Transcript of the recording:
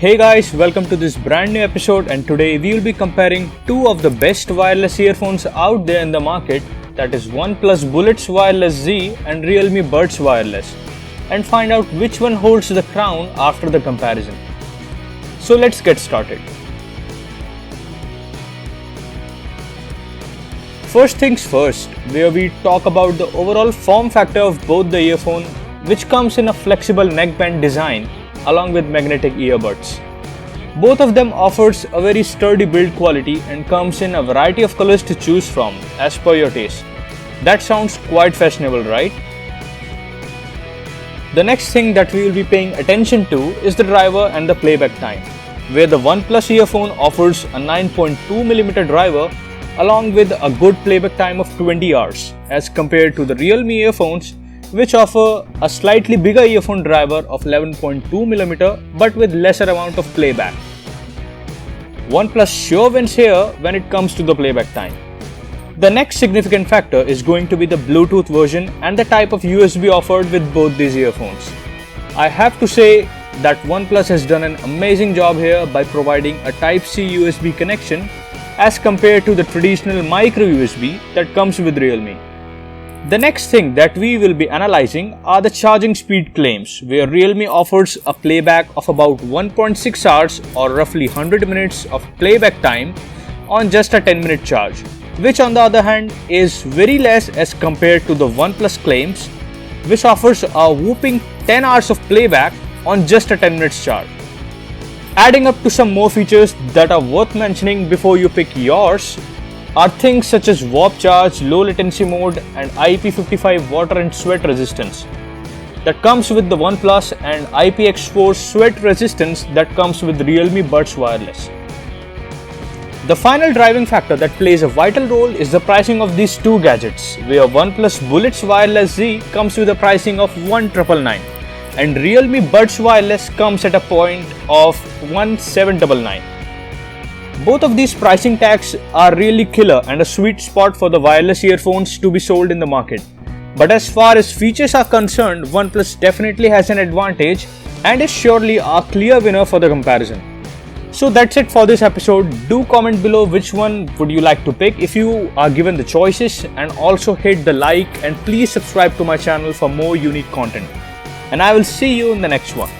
Hey guys, welcome to this brand new episode, and today we will be comparing two of the best wireless earphones out there in the market, that is OnePlus Bullets Wireless Z and Realme Buds Wireless, and find out which one holds the crown after the comparison. So let's get started. First things first, where we talk about the overall form factor of both the earphone, which comes in a flexible neckband design along with magnetic earbuds. Both of them offers a very sturdy build quality and comes in a variety of colors to choose from as per your taste. That sounds quite fashionable, right? The next thing that we will be paying attention to is the driver and the playback time, where the OnePlus earphone offers a 9.2mm driver along with a good playback time of 20 hours as compared to the Realme earphones, which offer a slightly bigger earphone driver of 11.2mm but with lesser amount of playback. OnePlus sure wins here when it comes to the playback time. The next significant factor is going to be the Bluetooth version and the type of USB offered with both these earphones. I have to say that OnePlus has done an amazing job here by providing a Type-C USB connection as compared to the traditional micro USB that comes with Realme. The next thing that we will be analyzing are the charging speed claims, where Realme offers a playback of about 1.6 hours or roughly 100 minutes of playback time on just a 10-minute charge, which on the other hand is very less as compared to the OnePlus claims, which offers a whopping 10 hours of playback on just a 10 minutes charge. Adding up to some more features that are worth mentioning before you pick yours are things such as warp charge, low latency mode and IP55 water and sweat resistance that comes with the OnePlus and IPX4 sweat resistance that comes with Realme Buds Wireless. The final driving factor that plays a vital role is the pricing of these two gadgets, where OnePlus Bullets Wireless Z comes with a pricing of 1,999 and Realme Buds Wireless comes at a point of 1,799. Both of these pricing tags are really killer and a sweet spot for the wireless earphones to be sold in the market. But as far as features are concerned, OnePlus definitely has an advantage and is surely a clear winner for the comparison. So that's it for this episode. Do comment below which one would you like to pick if you are given the choices, and also hit the like and please subscribe to my channel for more unique content. And I will see you in the next one.